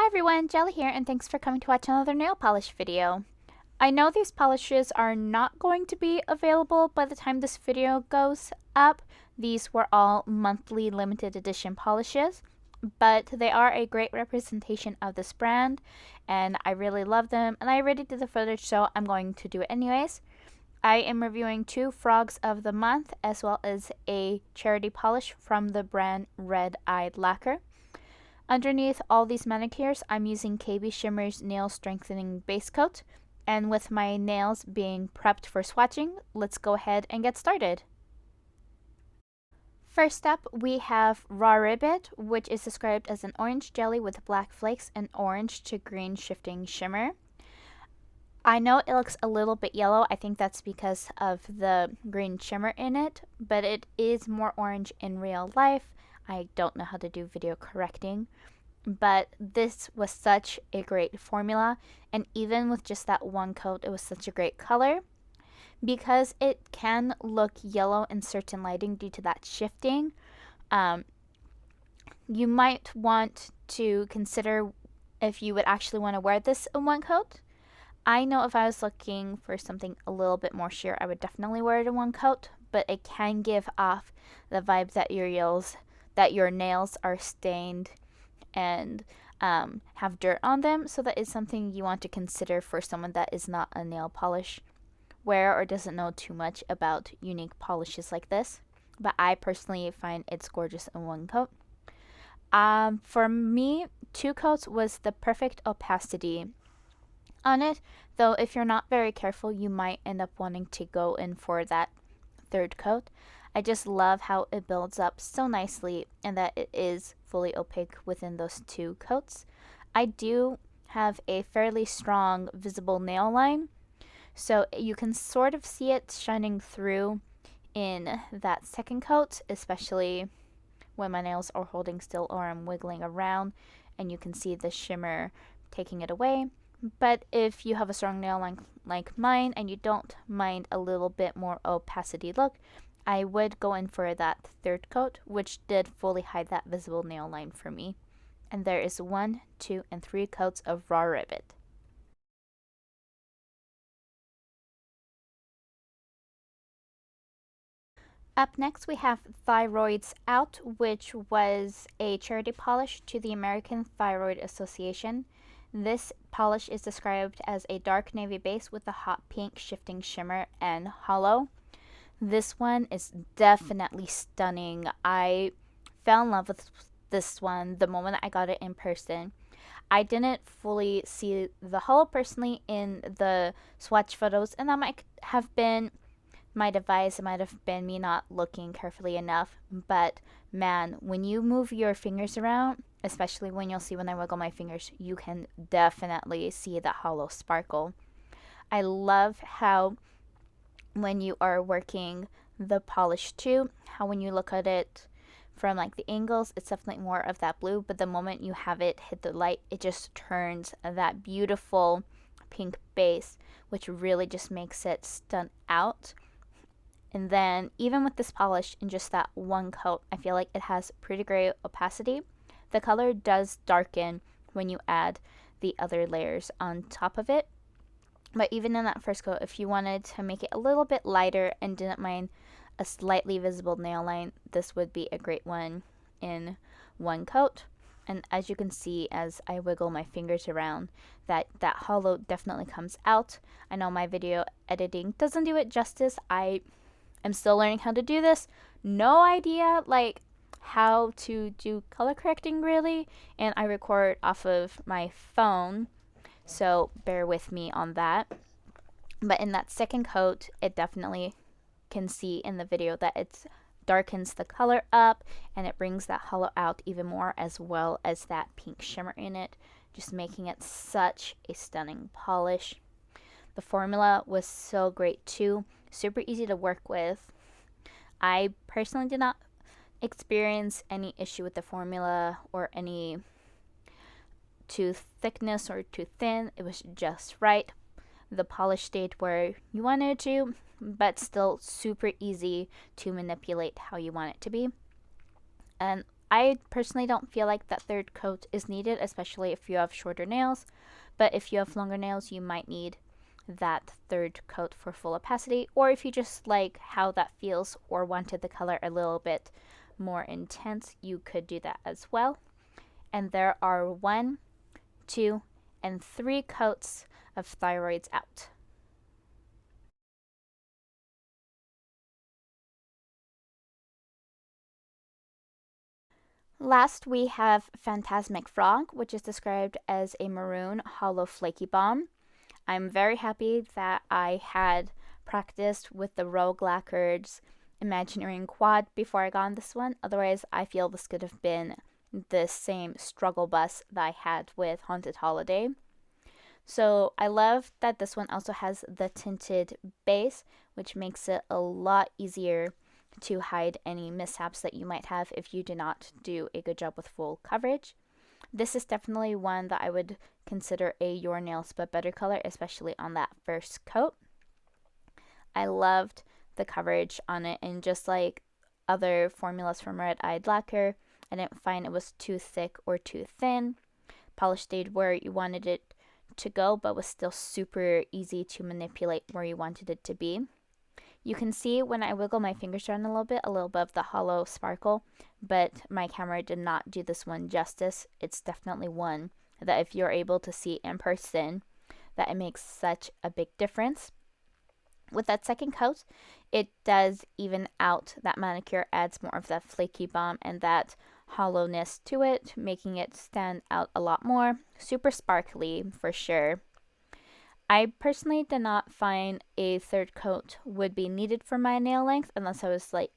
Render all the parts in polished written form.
Hi everyone, Jelly here, and thanks for coming to watch another nail polish video. I know these polishes are not going to be available by the time this video goes up. These were all monthly limited edition polishes, but they are a great representation of this brand, and I really love them, and I already did the footage, so I'm going to do it anyways. I am reviewing 2 frogs of the month, as well as a charity polish from the brand Red Eyed Lacquer. Underneath all these manicures, I'm using KB Shimmer's Nail Strengthening Base Coat, and with my nails being prepped for swatching, let's go ahead and get started. First up, we have Raw Ribbit, which is described as an orange jelly with black flakes and orange to green shifting shimmer. I know it looks a little bit yellow. I think that's because of the green shimmer in it, but it is more orange in real life. I don't know how to do video correcting, but this was such a great formula, and even with just that one coat, it was such a great color. Because it can look yellow in certain lighting due to that shifting, you might want to consider if you would actually want to wear this in one coat. I know if I was looking for something a little bit more sheer, I would definitely wear it in one coat, but it can give off the vibe that your nails are stained and have dirt on them, so that is something you want to consider for someone that is not a nail polish wearer or doesn't know too much about unique polishes like this. But I personally find it's gorgeous in one coat. For me, 2 coats was the perfect opacity on it, though if you're not very careful, you might end up wanting to go in for that 3rd coat. I just love how it builds up so nicely and that it is fully opaque within those 2 coats. I do have a fairly strong visible nail line, so you can sort of see it shining through in that 2nd coat, especially when my nails are holding still or I'm wiggling around, and you can see the shimmer taking it away. But if you have a strong nail line like mine and you don't mind a little bit more opacity look, I would go in for that 3rd coat, which did fully hide that visible nail line for me. And there is 1, 2, and 3 coats of Raw Ribbit. Up next, we have Thyroids Out, which was a charity polish to the American Thyroid Association. This polish is described as a dark navy base with a hot pink shifting shimmer and hollow. This one is definitely stunning. I fell in love with this one the moment I got it in person. I didn't fully see the hollow personally in the swatch photos, and that might have been my device. It might have been me not looking carefully enough, but man, when you move your fingers around, especially when I wiggle my fingers, you can definitely see the hollow sparkle. I love how when you are working the polish too, how when you look at it from like the angles, it's definitely more of that blue, but the moment you have it hit the light, it just turns that beautiful pink base, which really just makes it stand out. And then even with this polish in just that one coat, I feel like it has pretty great opacity. The color does darken when you add the other layers on top of it. But even in that first coat, if you wanted to make it a little bit lighter and didn't mind a slightly visible nail line, this would be a great one in one coat. And as you can see, as I wiggle my fingers around, that hollow definitely comes out. I know my video editing doesn't do it justice. I'm still learning how to do this. No idea like how to do color correcting really, and I record off of my phone, so bear with me on that. But in that 2nd coat, it definitely can see in the video that it darkens the color up and it brings that hollow out even more, as well as that pink shimmer in it, just making it such a stunning polish. The formula was so great too, super easy to work with. I personally did not experience any issue with the formula or any too thickness or too thin. It was just right. The polish stayed where you wanted it to, but still super easy to manipulate how you want it to be. And I personally don't feel like that third coat is needed, especially if you have shorter nails, but if you have longer nails, you might need that third coat for full opacity, or if you just like how that feels or wanted the color a little bit more intense, you could do that as well. And there are 1, 2, and 3 coats of Thyroids Out. Last, we have Phantasmic Frog, which is described as a maroon hollow flaky balm. I'm very happy that I had practiced with the Rogue Lacquer's Imagineering Quad before I got on this one. Otherwise, I feel this could have been the same struggle bus that I had with Haunted Holiday. So I love that this one also has the tinted base, which makes it a lot easier to hide any mishaps that you might have if you do not do a good job with full coverage. This is definitely one that I would consider a Your Nails But Better color, especially on that first coat. I loved the coverage on it, and just like other formulas from Red Eyed Lacquer, I didn't find it was too thick or too thin. Polish stayed where you wanted it to go, but was still super easy to manipulate where you wanted it to be. You can see when I wiggle my fingers around a little bit of the hollow sparkle, but my camera did not do this one justice. It's definitely one that if you're able to see in person, that it makes such a big difference. With that second coat, it does even out that manicure, adds more of that flaky balm and that hollowness to it, making it stand out a lot more. Super sparkly for sure. I personally did not find a third coat would be needed for my nail length unless I was like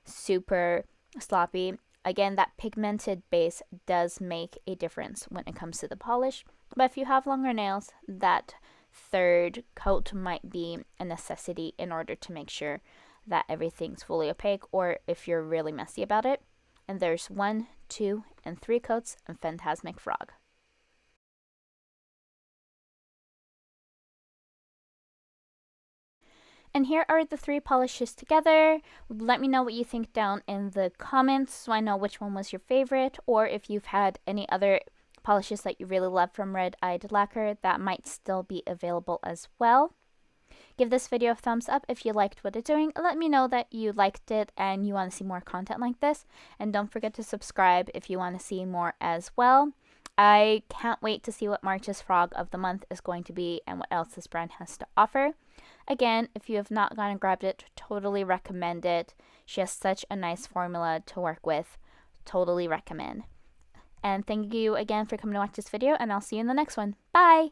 super sloppy. Again, that pigmented base does make a difference when it comes to the polish, but if you have longer nails, that third coat might be a necessity in order to make sure that everything's fully opaque, or if you're really messy about it. And there's 1, 2, and 3 coats of Phantasmic Frog. And here are the 3 polishes together. Let me know what you think down in the comments so I know which one was your favorite, or if you've had any other polishes that you really love from Red Eyed Lacquer that might still be available as well. Give this video a thumbs up if you liked what it's doing. Let me know that you liked it and you want to see more content like this. And don't forget to subscribe if you want to see more as well. I can't wait to see what March's Frog of the Month is going to be and what else this brand has to offer. Again, if you have not gone and grabbed it, totally recommend it. She has such a nice formula to work with. Totally recommend. And thank you again for coming to watch this video, and I'll see you in the next one. Bye!